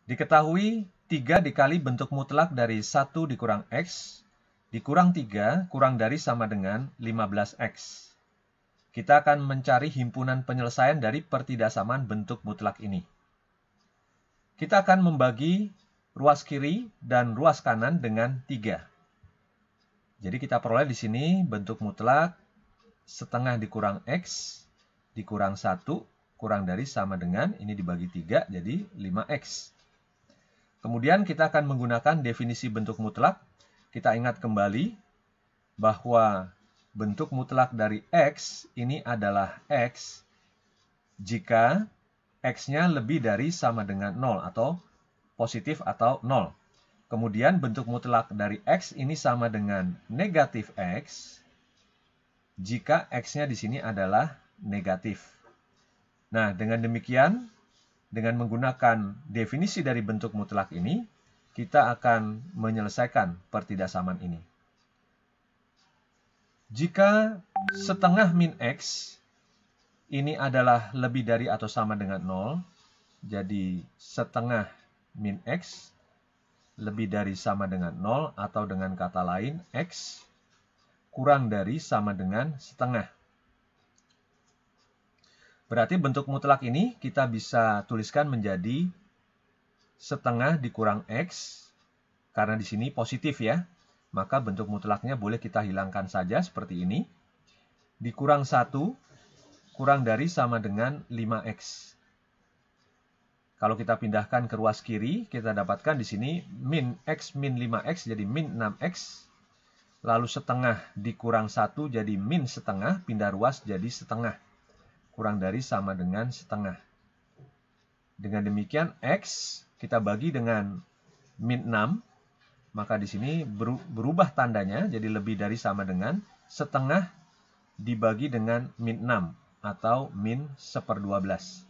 Diketahui 3 dikali bentuk mutlak dari 1 dikurang X, dikurang 3 kurang dari sama dengan 15X. Kita akan mencari himpunan penyelesaian dari pertidaksamaan bentuk mutlak ini. Kita akan membagi ruas kiri dan ruas kanan dengan 3. Jadi kita peroleh di sini bentuk mutlak setengah dikurang X dikurang 1 kurang dari sama dengan, ini dibagi 3 jadi 5X. Kemudian kita akan menggunakan definisi bentuk mutlak. Kita ingat kembali bahwa bentuk mutlak dari X ini adalah X jika X-nya lebih dari sama dengan 0 atau positif atau 0. Kemudian bentuk mutlak dari X ini sama dengan negatif X jika X-nya di sini adalah negatif. Nah, dengan demikian, dengan menggunakan definisi dari bentuk mutlak ini, kita akan menyelesaikan pertidaksamaan ini. Jika setengah min X ini adalah lebih dari atau sama dengan 0, jadi setengah min X lebih dari sama dengan 0 atau dengan kata lain X kurang dari sama dengan setengah. Berarti bentuk mutlak ini kita bisa tuliskan menjadi setengah dikurang X, karena di sini positif ya. Maka bentuk mutlaknya boleh kita hilangkan saja seperti ini. Dikurang 1 kurang dari sama dengan 5X. Kalau kita pindahkan ke ruas kiri, kita dapatkan di sini min X min 5X jadi min 6X. Lalu setengah dikurang 1 jadi min setengah, pindah ruas jadi setengah. Kurang dari sama dengan setengah. Dengan demikian X kita bagi dengan min 6. Maka di sini berubah tandanya jadi lebih dari sama dengan setengah dibagi dengan min 6 atau min 1/12.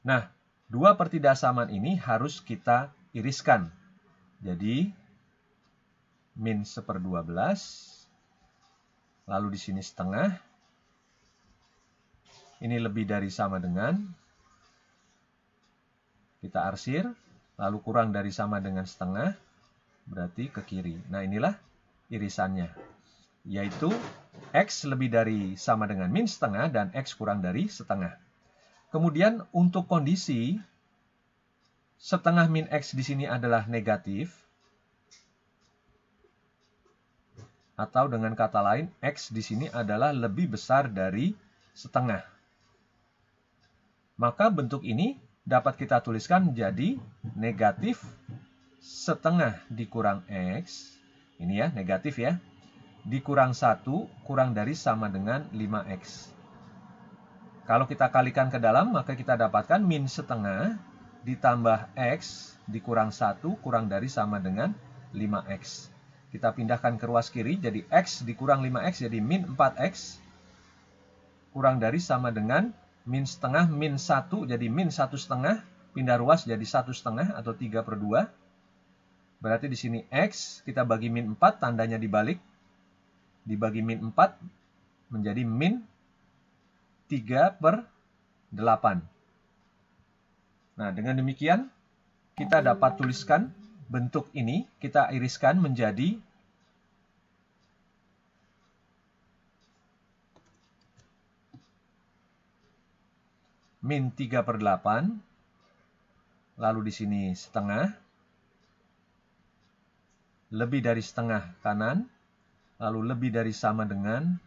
Nah, dua pertidaksamaan ini harus kita iriskan. Jadi min 1/12, lalu di sini setengah. Ini lebih dari sama dengan, kita arsir. Lalu kurang dari sama dengan setengah, berarti ke kiri. Nah, inilah irisannya, yaitu X lebih dari sama dengan min setengah dan X kurang dari setengah. Kemudian untuk kondisi setengah min X di sini adalah negatif, atau dengan kata lain X di sini adalah lebih besar dari setengah. Maka bentuk ini dapat kita tuliskan menjadi negatif setengah dikurang X. Ini ya, negatif ya. Dikurang 1 kurang dari sama dengan 5X. Kalau kita kalikan ke dalam, maka kita dapatkan min setengah ditambah X dikurang 1 kurang dari sama dengan 5X. Kita pindahkan ke ruas kiri, jadi X dikurang 5X jadi min 4X. Kurang dari sama dengan min setengah, min 1 jadi min 1/2, pindah ruas jadi 1/2 atau 3/2. Berarti di sini X kita bagi min 4, tandanya dibalik. Dibagi min 4 menjadi min 3/8. Nah, dengan demikian kita dapat tuliskan bentuk ini, kita iriskan menjadi min 3/8, lalu di sini setengah, lebih dari setengah kanan, lalu lebih dari sama dengan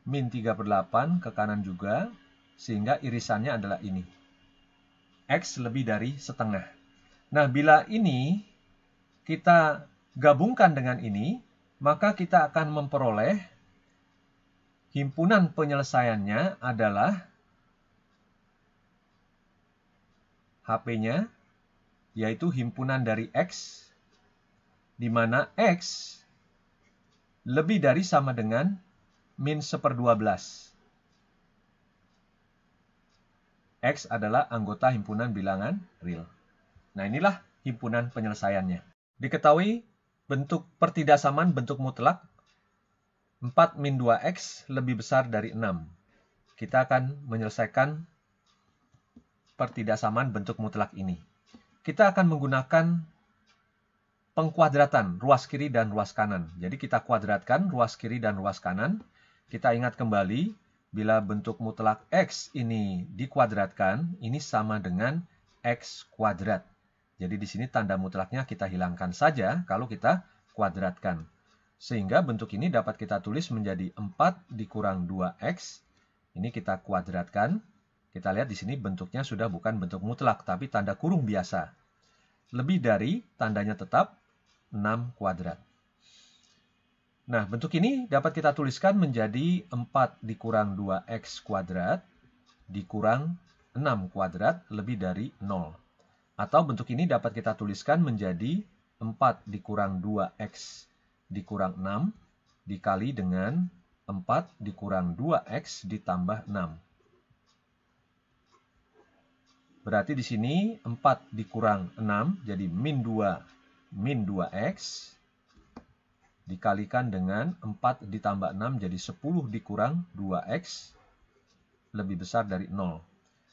min 3/8 ke kanan juga, sehingga irisannya adalah ini. X lebih dari setengah. Nah, bila ini kita gabungkan dengan ini, maka kita akan memperoleh himpunan penyelesaiannya adalah HP-nya, yaitu himpunan dari X, di mana X lebih dari sama dengan min 1/12. X adalah anggota himpunan bilangan real. Nah, inilah himpunan penyelesaiannya. Diketahui bentuk pertidaksamaan bentuk mutlak 4 min 2X lebih besar dari 6. Kita akan menyelesaikan pertidaksamaan bentuk mutlak ini. Kita akan menggunakan pengkuadratan ruas kiri dan ruas kanan. Jadi kita kuadratkan ruas kiri dan ruas kanan. Kita ingat kembali, bila bentuk mutlak X ini dikuadratkan, ini sama dengan X kuadrat. Jadi di sini tanda mutlaknya kita hilangkan saja kalau kita kuadratkan. Sehingga bentuk ini dapat kita tulis menjadi 4 dikurang 2X. Ini kita kuadratkan. Kita lihat di sini bentuknya sudah bukan bentuk mutlak, tapi tanda kurung biasa. Lebih dari tandanya tetap 6 kuadrat. Nah, bentuk ini dapat kita tuliskan menjadi 4 dikurang 2X kuadrat dikurang 6 kuadrat lebih dari 0. Atau bentuk ini dapat kita tuliskan menjadi 4 dikurang 2X dikurang 6 dikali dengan 4 dikurang 2X ditambah 6. Berarti di sini 4 dikurang 6 jadi min 2x dikalikan dengan 4 ditambah 6 jadi 10 dikurang 2x lebih besar dari 0.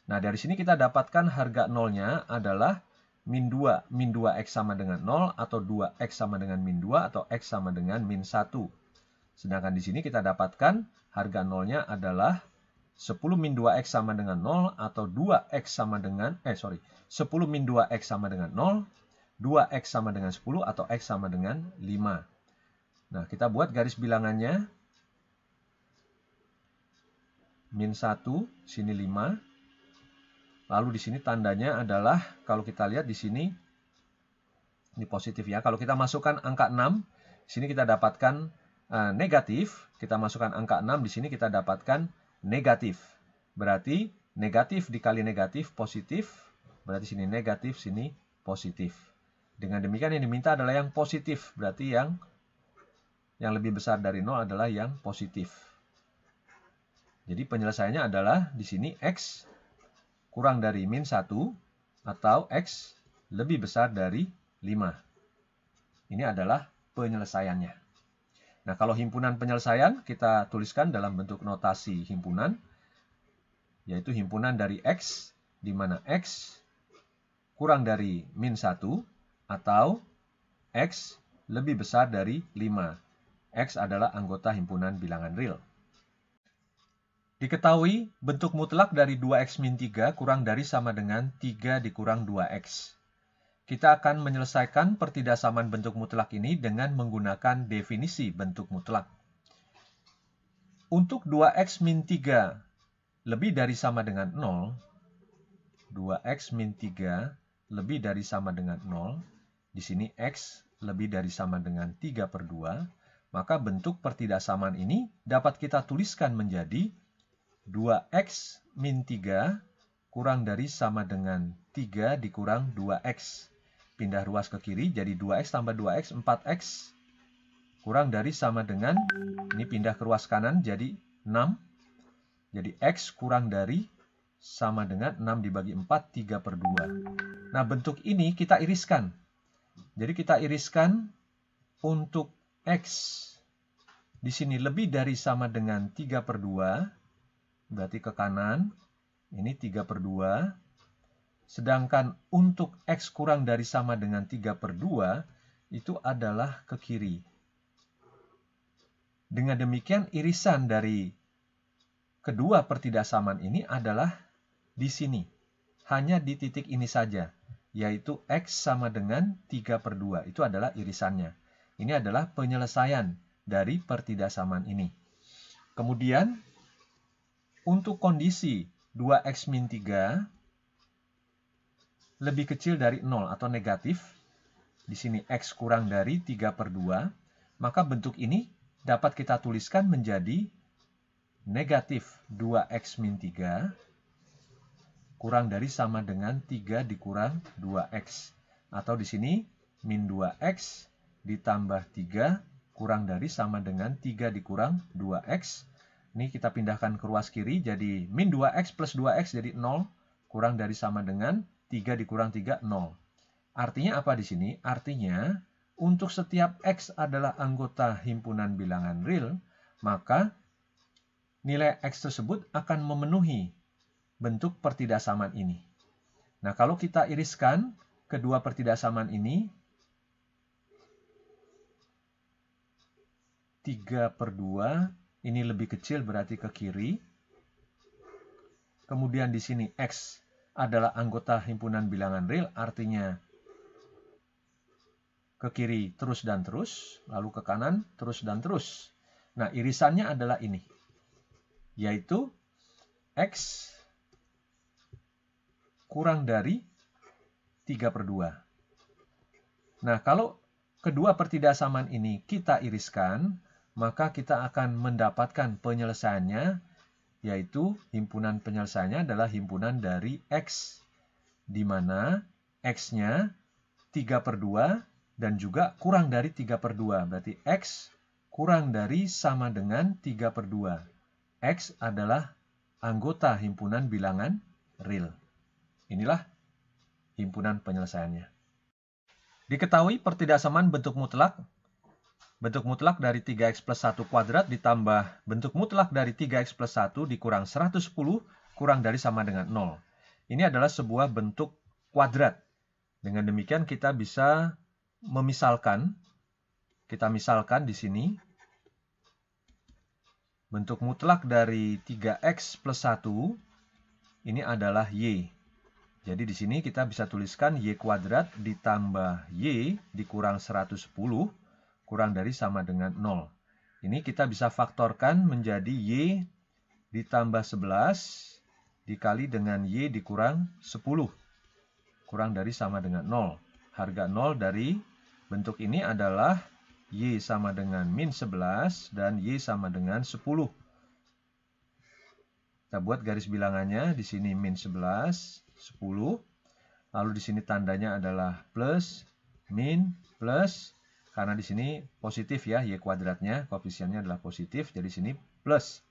Nah, dari sini kita dapatkan harga 0-nya adalah min 2. Min 2x sama dengan 0 atau 2x sama dengan min 2 atau x sama dengan min 1. Sedangkan di sini kita dapatkan harga 0-nya adalah 10 min 2x sama dengan 0 atau 2x sama dengan 10 min 2x sama dengan 0, 2x sama dengan 10 atau x sama dengan 5. Nah, kita buat garis bilangannya. Min 1, sini 5. Lalu di sini tandanya adalah, kalau kita lihat di sini, ini positif ya. Kalau kita masukkan angka 6, di sini kita dapatkan negatif. Kita masukkan angka 6, di sini kita dapatkan negatif. Berarti negatif dikali negatif positif. Berarti sini negatif, sini positif. Dengan demikian yang diminta adalah yang positif. Berarti yang lebih besar dari 0 adalah yang positif. Jadi penyelesaiannya adalah di sini X kurang dari min 1 atau X lebih besar dari 5. Ini adalah penyelesaiannya. Nah, kalau himpunan penyelesaian kita tuliskan dalam bentuk notasi himpunan, yaitu himpunan dari X, di mana X kurang dari min 1 atau X lebih besar dari 5. X adalah anggota himpunan bilangan real. Diketahui bentuk mutlak dari 2x min 3 kurang dari sama dengan 3 dikurang 2x. Kita akan menyelesaikan pertidaksamaan bentuk mutlak ini dengan menggunakan definisi bentuk mutlak. Untuk 2x min 3 lebih dari sama dengan 0, 2x min 3 lebih dari sama dengan 0, di sini x lebih dari sama dengan 3/2, maka bentuk pertidaksamaan ini dapat kita tuliskan menjadi 2x min 3 kurang dari sama dengan 3 dikurang 2x. Pindah ruas ke kiri jadi 2x tambah 2x 4x. Kurang dari sama dengan, ini pindah ke ruas kanan jadi 6. Jadi x kurang dari sama dengan 6 dibagi 4, 3/2. Nah, bentuk ini kita iriskan. Jadi kita iriskan untuk x di sini lebih dari sama dengan 3/2. Berarti ke kanan, ini 3/2. Sedangkan untuk X kurang dari sama dengan 3/2, itu adalah ke kiri. Dengan demikian, irisan dari kedua pertidaksamaan ini adalah di sini. Hanya di titik ini saja, yaitu X sama dengan 3/2. Itu adalah irisannya. Ini adalah penyelesaian dari pertidaksamaan ini. Kemudian, untuk kondisi 2x min 3 lebih kecil dari 0 atau negatif, di sini x kurang dari 3/2, maka bentuk ini dapat kita tuliskan menjadi negatif 2x min 3 kurang dari sama dengan 3 dikurang 2x. Atau di sini min 2x ditambah 3 kurang dari sama dengan 3 dikurang 2x. Ini kita pindahkan ke ruas kiri, jadi min 2x plus 2x jadi 0, kurang dari sama dengan 3 dikurang 3, 0. Artinya apa di sini? Artinya, untuk setiap x adalah anggota himpunan bilangan real, maka nilai x tersebut akan memenuhi bentuk pertidaksamaan ini. Nah, kalau kita iriskan kedua pertidaksamaan ini, 3/2, ini lebih kecil berarti ke kiri. Kemudian di sini X adalah anggota himpunan bilangan real, artinya ke kiri terus dan terus, lalu ke kanan terus dan terus. Nah, irisannya adalah ini, yaitu X kurang dari 3/2. Nah, kalau kedua pertidaksamaan ini kita iriskan, maka kita akan mendapatkan penyelesaiannya, yaitu himpunan penyelesaiannya adalah himpunan dari X, di mana X-nya 3/2 dan juga kurang dari 3/2. Berarti X kurang dari sama dengan 3/2. X adalah anggota himpunan bilangan real. Inilah himpunan penyelesaiannya. Diketahui pertidaksamaan bentuk mutlak dari 3x plus 1 kuadrat ditambah bentuk mutlak dari 3x plus 1 dikurang 110 kurang dari sama dengan 0. Ini adalah sebuah bentuk kuadrat. Dengan demikian kita bisa memisalkan, kita misalkan di sini, bentuk mutlak dari 3x plus 1 ini adalah y. Jadi di sini kita bisa tuliskan y kuadrat ditambah y dikurang 110 kurang dari sama dengan 0. Ini kita bisa faktorkan menjadi y ditambah 11 dikali dengan y dikurang 10 kurang dari sama dengan 0. Harga 0 dari bentuk ini adalah y sama dengan min 11 dan y sama dengan 10. Kita buat garis bilangannya, di sini min 11, 10. Lalu di sini tandanya adalah plus, min, plus. Karena di sini positif ya, y kuadratnya, koefisiennya adalah positif, jadi sini plus.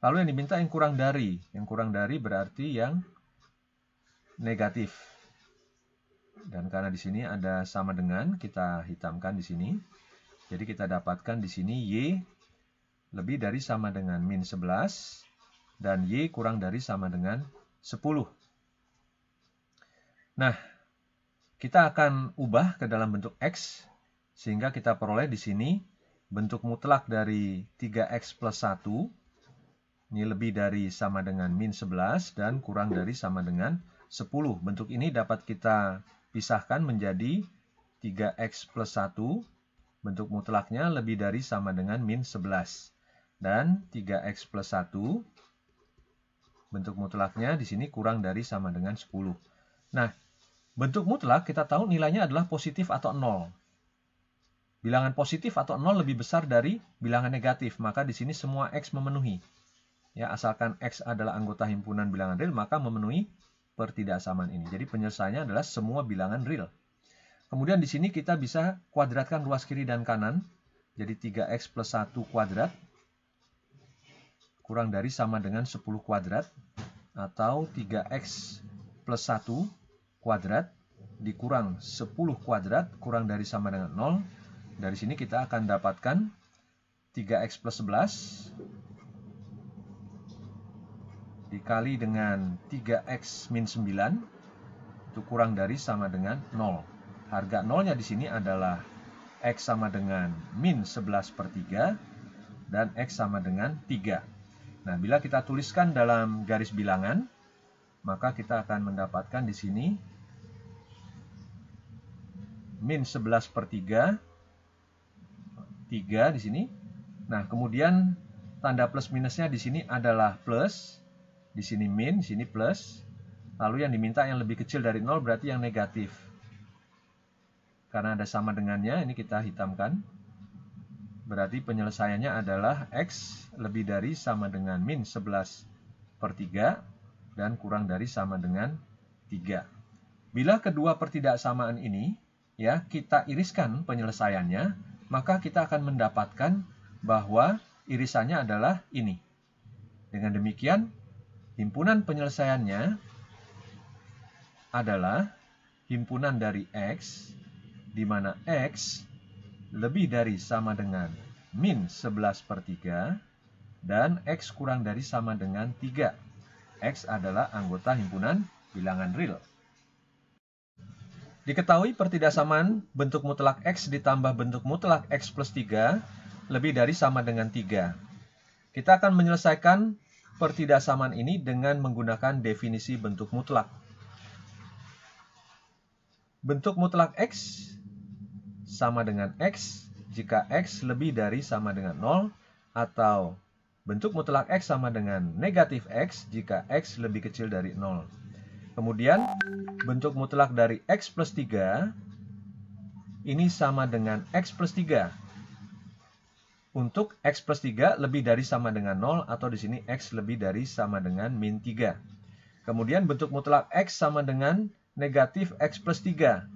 Lalu yang diminta yang kurang dari. Yang kurang dari berarti yang negatif. Dan karena di sini ada sama dengan, kita hitamkan di sini. Jadi kita dapatkan di sini y lebih dari sama dengan min 11 dan y kurang dari sama dengan 10. Nah, kita akan ubah ke dalam bentuk X, sehingga kita peroleh di sini bentuk mutlak dari 3x plus 1, ini lebih dari sama dengan min 11 dan kurang dari sama dengan 10. Bentuk ini dapat kita pisahkan menjadi 3x plus 1, bentuk mutlaknya lebih dari sama dengan min 11. Dan 3x plus 1, bentuk mutlaknya di sini kurang dari sama dengan 10. Nah, bentuk mutlak kita tahu nilainya adalah positif atau 0. Bilangan positif atau 0 lebih besar dari bilangan negatif, maka di sini semua X memenuhi. Ya, asalkan X adalah anggota himpunan bilangan real, maka memenuhi pertidaksamaan ini. Jadi penyelesaiannya adalah semua bilangan real. Kemudian di sini kita bisa kuadratkan ruas kiri dan kanan. Jadi 3x plus 1 kuadrat kurang dari sama dengan 10 kuadrat. Atau 3x plus 1 kuadrat dikurang 10 kuadrat kurang dari sama dengan 0. Dari sini kita akan dapatkan 3x plus 11 dikali dengan 3x min 9 itu kurang dari sama dengan 0. Harga 0-nya di sini adalah x sama dengan min 11/3 dan x sama dengan 3. Nah, bila kita tuliskan dalam garis bilangan, maka kita akan mendapatkan di sini min 11/3, 3 di sini. Nah, kemudian tanda plus minusnya di sini adalah plus, di sini min, di sini plus. Lalu yang diminta yang lebih kecil dari 0 berarti yang negatif. Karena ada sama dengannya, ini kita hitamkan. Berarti penyelesaiannya adalah x lebih dari sama dengan min 11/3 dan kurang dari sama dengan 3. Bila kedua pertidaksamaan ini ya kita iriskan penyelesaiannya, maka kita akan mendapatkan bahwa irisannya adalah ini. Dengan demikian, himpunan penyelesaiannya adalah himpunan dari X, di mana X lebih dari sama dengan min 11/3 dan X kurang dari sama dengan 3. X adalah anggota himpunan bilangan real. Diketahui pertidaksamaan bentuk mutlak X ditambah bentuk mutlak X plus 3 lebih dari sama dengan 3. Kita akan menyelesaikan pertidaksamaan ini dengan menggunakan definisi bentuk mutlak. Bentuk mutlak X sama dengan X jika X lebih dari sama dengan 0, atau bentuk mutlak X sama dengan negatif X jika X lebih kecil dari 0. Kemudian, bentuk mutlak dari X plus 3 ini sama dengan X plus 3. Untuk X plus 3 lebih dari sama dengan 0, atau di sini X lebih dari sama dengan min 3. Kemudian bentuk mutlak X sama dengan negatif X plus 3.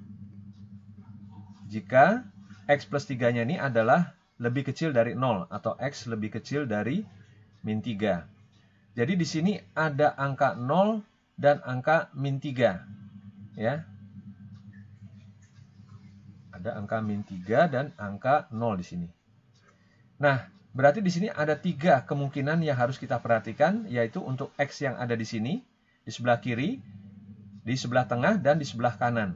Jika X plus 3-nya ini adalah lebih kecil dari 0, atau X lebih kecil dari min 3. Jadi di sini ada angka 0 dan angka min 3. Ya. Ada angka min 3 dan angka 0 di sini. Nah, berarti di sini ada 3 kemungkinan yang harus kita perhatikan, yaitu untuk X yang ada di sini, di sebelah kiri, di sebelah tengah, dan di sebelah kanan.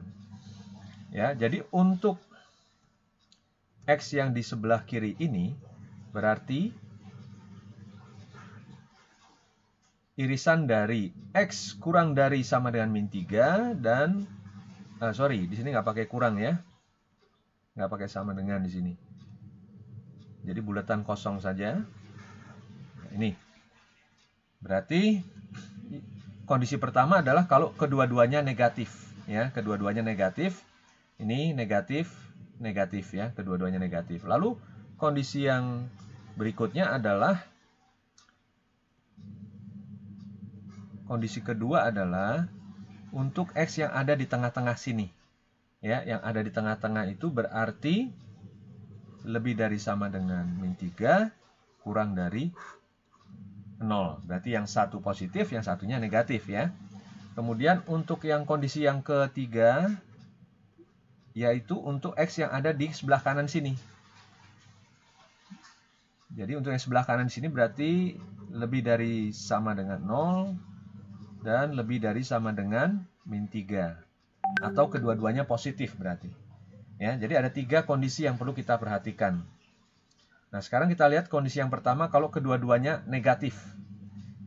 Ya, jadi untuk X yang di sebelah kiri ini, berarti irisan dari X kurang dari sama dengan min 3 dan, di sini nggak pakai kurang ya. Nggak pakai sama dengan di sini. Jadi bulatan kosong saja. Ini. Berarti kondisi pertama adalah kalau kedua-duanya negatif. Ya, kedua-duanya negatif. Ini negatif, negatif ya. Kedua-duanya negatif. Lalu kondisi yang berikutnya adalah kondisi kedua adalah untuk X yang ada di tengah-tengah sini. Ya, yang ada di tengah-tengah itu berarti lebih dari sama dengan min 3 kurang dari 0. Berarti yang satu positif, yang satunya negatif ya. Kemudian untuk yang kondisi yang ketiga, yaitu untuk X yang ada di sebelah kanan sini. Jadi untuk yang sebelah kanan sini berarti lebih dari sama dengan 0 dan lebih dari sama dengan min 3. Atau kedua-duanya positif berarti. Ya, jadi ada 3 kondisi yang perlu kita perhatikan. Nah, sekarang kita lihat kondisi yang pertama kalau kedua-duanya negatif.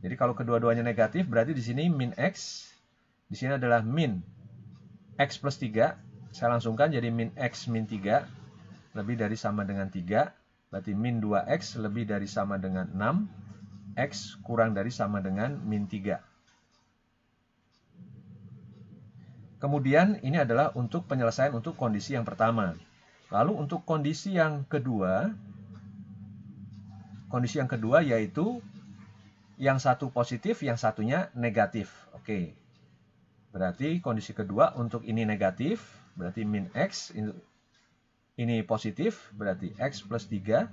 Jadi kalau kedua-duanya negatif berarti di sini min X, di sini adalah min X plus 3. Saya langsungkan jadi min X min 3 lebih dari sama dengan 3. Berarti min 2X lebih dari sama dengan 6. X kurang dari sama dengan min 3. Kemudian ini adalah untuk penyelesaian untuk kondisi yang pertama. Lalu untuk kondisi yang kedua yaitu yang satu positif, yang satunya negatif. Oke. Berarti kondisi kedua untuk ini negatif, berarti min X, ini positif, berarti X plus 3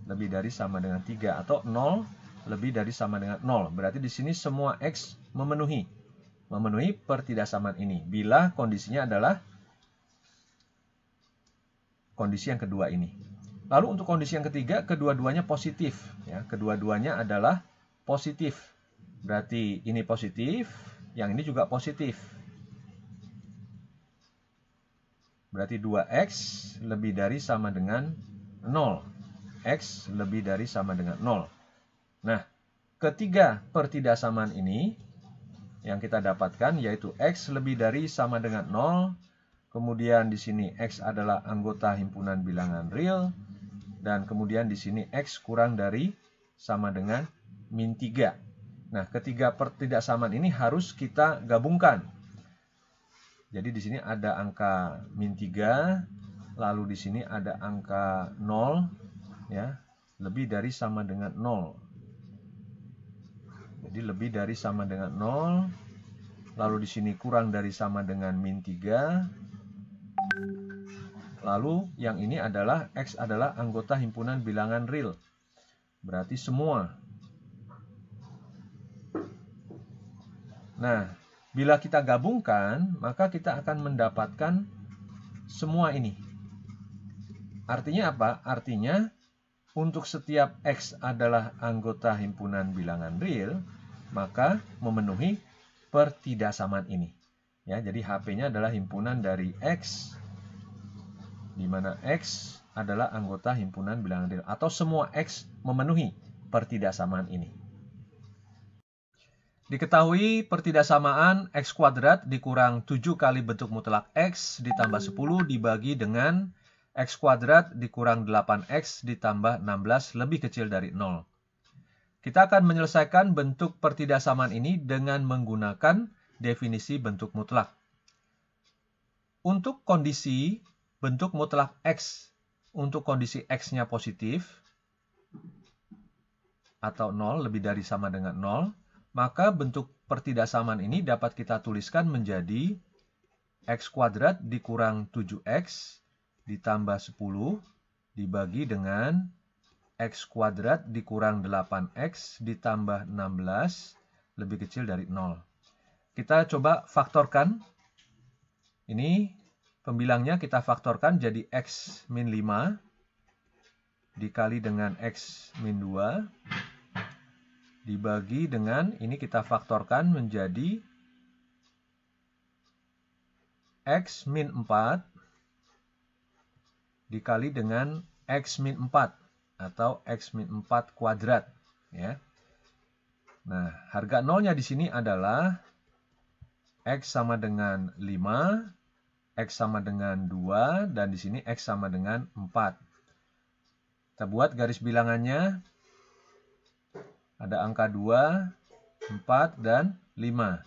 lebih dari sama dengan 3, atau 0 lebih dari sama dengan 0. Berarti di sini semua X memenuhi pertidaksamaan ini. Bila kondisinya adalah kondisi yang kedua ini. Lalu untuk kondisi yang ketiga, kedua-duanya positif. Ya, kedua-duanya adalah positif. Berarti ini positif, yang ini juga positif. Berarti 2X lebih dari sama dengan 0. X lebih dari sama dengan 0. Nah, ketiga pertidaksamaan ini yang kita dapatkan yaitu X lebih dari sama dengan 0. Kemudian di sini X adalah anggota himpunan bilangan real. Dan kemudian di sini X kurang dari sama dengan min 3. Nah, ketiga pertidaksamaan ini harus kita gabungkan. Jadi di sini ada angka min 3, lalu di sini ada angka 0, ya, lebih dari sama dengan 0. Jadi lebih dari sama dengan 0, lalu di sini kurang dari sama dengan min 3, lalu yang ini adalah X adalah anggota himpunan bilangan real, berarti semua. Nah, bila kita gabungkan, maka kita akan mendapatkan semua ini. Artinya apa? Artinya untuk setiap X adalah anggota himpunan bilangan real, maka memenuhi pertidaksamaan ini. Ya, jadi HP-nya adalah himpunan dari X, di mana X adalah anggota himpunan bilangan real, atau semua X memenuhi pertidaksamaan ini. Diketahui pertidaksamaan X kuadrat dikurang 7 kali bentuk mutlak X ditambah 10 dibagi dengan X kuadrat dikurang 8X ditambah 16 lebih kecil dari 0. Kita akan menyelesaikan bentuk pertidaksamaan ini dengan menggunakan definisi bentuk mutlak. Untuk kondisi bentuk mutlak X, untuk kondisi X-nya positif atau 0 lebih dari sama dengan 0, maka bentuk pertidaksamaan ini dapat kita tuliskan menjadi X kuadrat dikurang 7X ditambah 10 dibagi dengan X kuadrat dikurang 8X ditambah 16 lebih kecil dari 0. Kita coba faktorkan. Ini pembilangnya kita faktorkan jadi X min 5 dikali dengan X min 2 dibagi dengan, ini kita faktorkan menjadi X min 4 dikali dengan X min 4 atau X min 4 kuadrat. Ya. Nah, harga nolnya di sini adalah X sama dengan 5, X sama dengan 2, dan di sini X sama dengan 4. Kita buat garis bilangannya. Ada angka 2, 4, dan 5.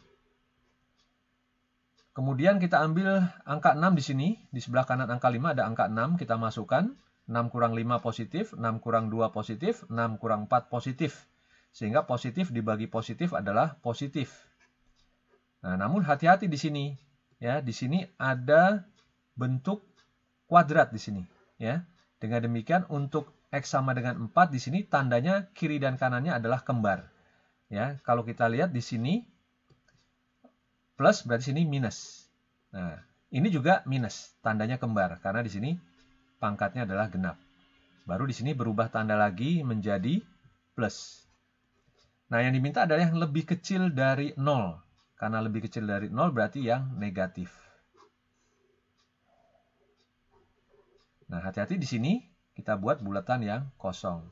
Kemudian kita ambil angka 6 di sini. Di sebelah kanan angka 5 ada angka 6. Kita masukkan. 6 kurang 5 positif, 6 kurang 2 positif, 6 kurang 4 positif. Sehingga positif dibagi positif adalah positif. Nah, namun hati-hati di sini. Ya, di sini ada bentuk kuadrat di sini. Ya, dengan demikian untuk X sama dengan 4 di sini tandanya kiri dan kanannya adalah kembar. Ya, kalau kita lihat di sini plus berarti sini minus. Nah, ini juga minus, tandanya kembar karena di sini pangkatnya adalah genap. Baru di sini berubah tanda lagi menjadi plus. Nah, yang diminta adalah yang lebih kecil dari 0. Karena lebih kecil dari 0 berarti yang negatif. Nah, hati-hati di sini kita buat bulatan yang kosong.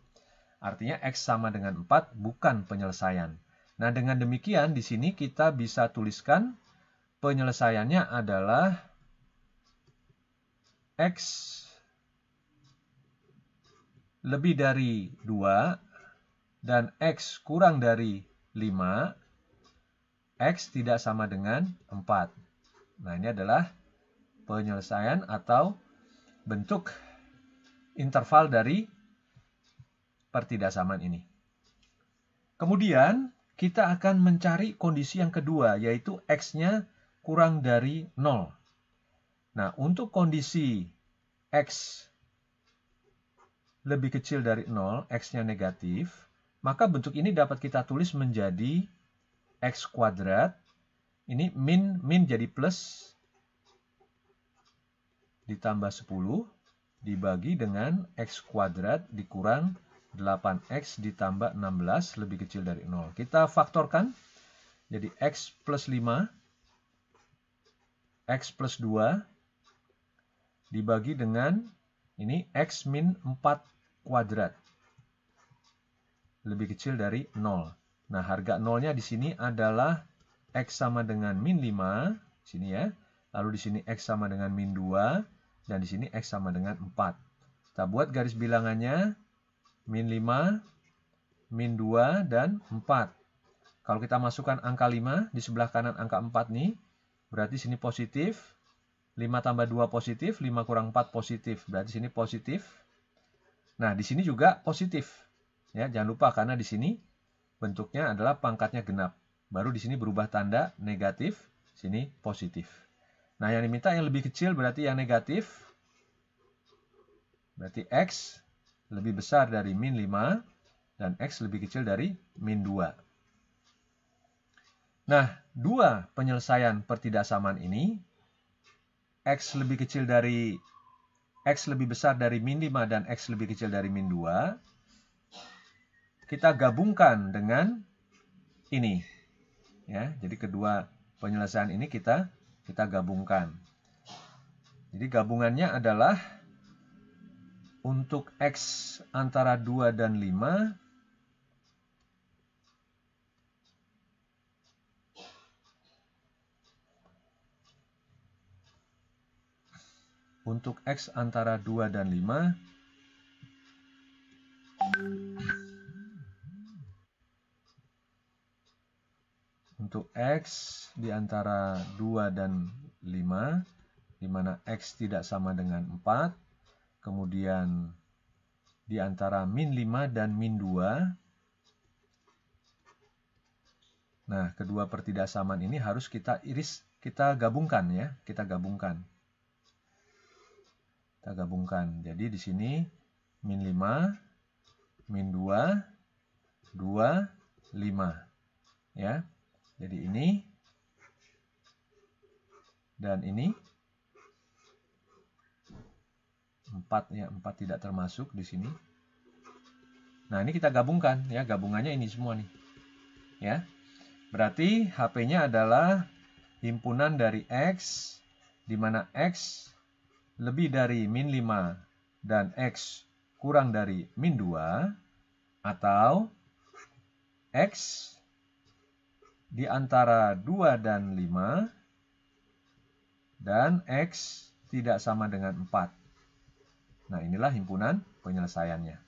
Artinya X sama dengan 4 bukan penyelesaian. Nah, dengan demikian di sini kita bisa tuliskan penyelesaiannya adalah X lebih dari 2 dan X kurang dari 5, X tidak sama dengan 4. Nah, ini adalah penyelesaian atau bentuk interval dari pertidaksamaan ini. Kemudian, kita akan mencari kondisi yang kedua, yaitu X-nya kurang dari 0. Nah, untuk kondisi X lebih kecil dari 0, X-nya negatif, maka bentuk ini dapat kita tulis menjadi X kuadrat. Ini min jadi plus ditambah 10 dibagi dengan X kuadrat dikurang 8X ditambah 16 lebih kecil dari 0. Kita faktorkan jadi X plus 5, X plus 2 dibagi dengan ini X min 4 kuadrat lebih kecil dari 0. Nah, harga nolnya di sini adalah X sama dengan min 5, sini ya. Lalu di sini X sama dengan min 2, dan di sini X sama dengan 4. Kita buat garis bilangannya, min 5, min 2, dan 4. Kalau kita masukkan angka 5, di sebelah kanan angka 4 nih, berarti sini positif. 5 tambah 2 positif, 5 kurang 4 positif, berarti sini positif. Nah, di sini juga positif. Ya, jangan lupa karena di sini bentuknya adalah pangkatnya genap. Baru di sini berubah tanda negatif, sini positif. Nah, yang diminta yang lebih kecil berarti yang negatif. Berarti X lebih besar dari min 5 dan X lebih kecil dari min 2. Nah, dua penyelesaian pertidaksamaan ini, X lebih besar dari min 5 dan X lebih kecil dari min 2, kita gabungkan dengan ini. Ya, jadi kedua penyelesaian ini kita Kita gabungkan. Jadi gabungannya adalah untuk X antara 2 dan 5, untuk X antara 2 dan 5, untuk X di antara 2 dan 5, di mana X tidak sama dengan 4, kemudian di antara min 5 dan min 2. Nah, kedua pertidaksamaan ini harus kita iris, kita gabungkan ya, kita gabungkan. Kita gabungkan. Jadi di sini min 5, min 2, 2, 5. Ya. Jadi ini dan ini 4 ya, 4 tidak termasuk di sini. Nah, ini kita gabungkan ya, gabungannya ini semua nih. Ya. Berarti HP-nya adalah himpunan dari X, di mana X lebih dari min 5 dan X kurang dari min 2, atau X di antara 2 dan 5 dan X tidak sama dengan 4. Nah, inilah himpunan penyelesaiannya.